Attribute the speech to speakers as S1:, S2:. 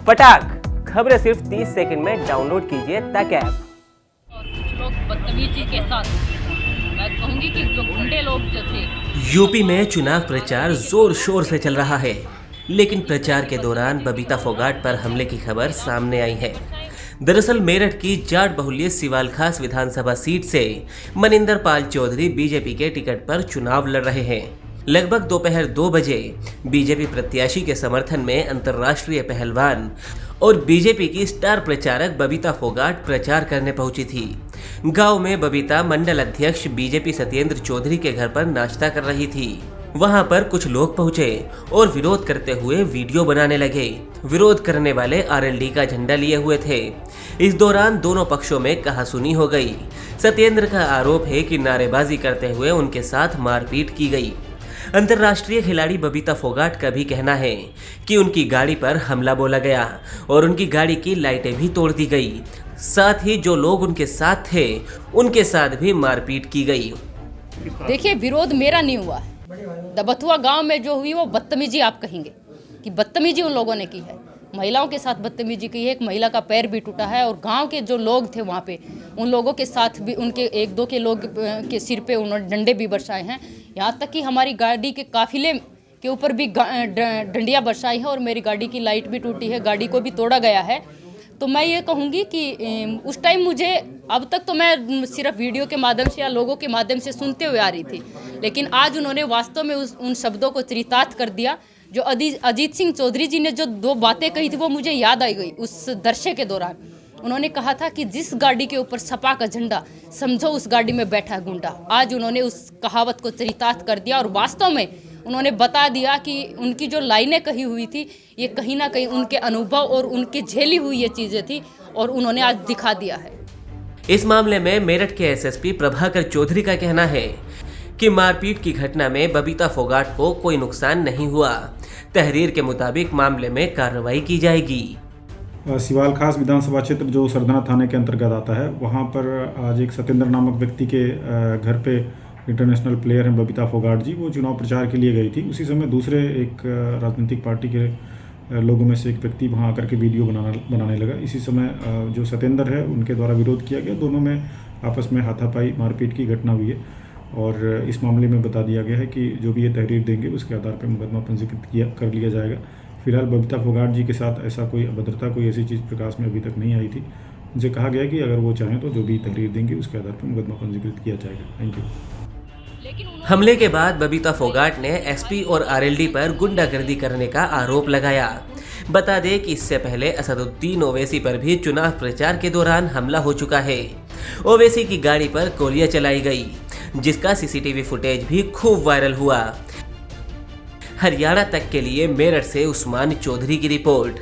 S1: फटाक खबरें सिर्फ 30 सेकंड में डाउनलोड कीजिए तक ऐप।
S2: और कुछ लोग बदतमीजी के साथ, मैं कहूंगी कि जो गुंडे लोग जो थे।
S1: यूपी में चुनाव प्रचार जोर शोर से चल रहा है, लेकिन प्रचार के दौरान बबीता फोगाट पर हमले की खबर सामने आई है। दरअसल मेरठ की जाट बहुल्य सिवाल खास विधानसभा सीट से मनिंदर पाल चौधरी बीजेपी के टिकट पर चुनाव लड़ रहे हैं। लगभग दोपहर 2 बजे बीजेपी प्रत्याशी के समर्थन में अंतर्राष्ट्रीय पहलवान और बीजेपी की स्टार प्रचारक बबीता फोगाट प्रचार करने पहुंची थी। गांव में बबीता मंडल अध्यक्ष बीजेपी सत्येंद्र चौधरी के घर पर नाश्ता कर रही थी। वहां पर कुछ लोग पहुंचे और विरोध करते हुए वीडियो बनाने लगे। विरोध करने वाले आरएलडी का झंडा लिए हुए थे। इस दौरान दोनों पक्षों में कहासुनी हो गई। सत्येंद्र का आरोप है कि नारेबाजी करते हुए उनके साथ मारपीट की गई। अंतर्राष्ट्रीय खिलाड़ी बबीता फोगाट का भी कहना है कि उनकी गाड़ी पर हमला बोला गया और उनकी गाड़ी की लाइटें भी तोड़ दी गई। साथ ही जो लोग उनके साथ थे उनके साथ भी मारपीट की गई।
S2: देखिए, विरोध मेरा नहीं हुआ। दबथुआ गांव में जो हुई वो बदतमीजी आप कहेंगे कि बदतमीजी उन लोगों ने की है। महिलाओं के साथ बदतमीजी की है। एक महिला का पैर भी टूटा है और गांव के जो लोग थे वहाँ पे उन लोगों के साथ भी उनके 1-2 के लोग के सिर पे उन्होंने डंडे भी बरसाए हैं। यहाँ तक कि हमारी गाड़ी के काफिले के ऊपर भी डंडियाँ बरसाई हैं और मेरी गाड़ी की लाइट भी टूटी है, गाड़ी को भी तोड़ा गया है। तो मैं ये कहूँगी कि उस टाइम मुझे, अब तक तो मैं सिर्फ वीडियो के माध्यम से या लोगों के माध्यम से सुनते हुए आ रही थी, लेकिन आज उन्होंने वास्तव में उन शब्दों को चरितार्थ कर दिया। जो अजीत सिंह चौधरी जी ने जो 2 बातें कही थी वो मुझे याद आई गई उस दृश्य के दौरान। उन्होंने कहा था कि जिस गाड़ी के ऊपर सपा का झंडा, समझो उस गाड़ी में बैठा गुंडा। आज उन्होंने उस कहावत को चरितार्थ कर दिया और वास्तव में उन्होंने बता दिया कि उनकी जो लाइनें कही हुई थी ये कहीं ना कहीं उनके अनुभव और उनकी झेली हुई ये चीज़ें थी और उन्होंने आज दिखा दिया है।
S1: इस मामले में मेरठ के एसएसपी प्रभाकर चौधरी का कहना है कि मारपीट की घटना में बबीता फोगाट को कोई नुकसान नहीं हुआ। तहरीर के मुताबिक मामले में कार्रवाई की जाएगी।
S3: सिवाल खास विधानसभा क्षेत्र जो सरदाना थाने के अंतर्गत आता है, वहाँ पर आज एक सत्येंद्र नामक व्यक्ति के घर पे इंटरनेशनल प्लेयर हैं बबीता फोगाट जी, वो चुनाव प्रचार के लिए गई थी। उसी समय दूसरे एक राजनीतिक पार्टी के लोगों में से एक व्यक्ति वहाँ आकर के वीडियो बनाने लगा। इसी समय जो सत्येंद्र है उनके द्वारा विरोध किया गया। दोनों में आपस में हाथापाई मारपीट की घटना हुई है और इस मामले में बता दिया गया है कि जो भी ये तहरीर देंगे उसके आधार पर मुकदमा पंजीकृत कर लिया जाएगा। फिलहाल बबीता फोगाट जी के साथ ऐसा कोई अभद्रता, कोई ऐसी चीज़ प्रकाश में अभी तक नहीं आई थी। उनसे कहा गया कि अगर वो चाहें तो जो भी तहरीर देंगे उसके आधार पर मुकदमा पंजीकृत किया जाएगा। Thank you.
S1: हमले के बाद बबीता फोगाट ने एसपी और आरएलडी पर गुंडागर्दी करने का आरोप लगाया। बता दें कि इससे पहले असदुद्दीन ओवैसी पर भी चुनाव प्रचार के दौरान हमला हो चुका है। ओवैसी की गाड़ी पर गोलियां चलाई गई, जिसका सीसीटीवी फुटेज भी खूब वायरल हुआ। हरियाणा तक के लिए मेरठ से उस्मान चौधरी की रिपोर्ट।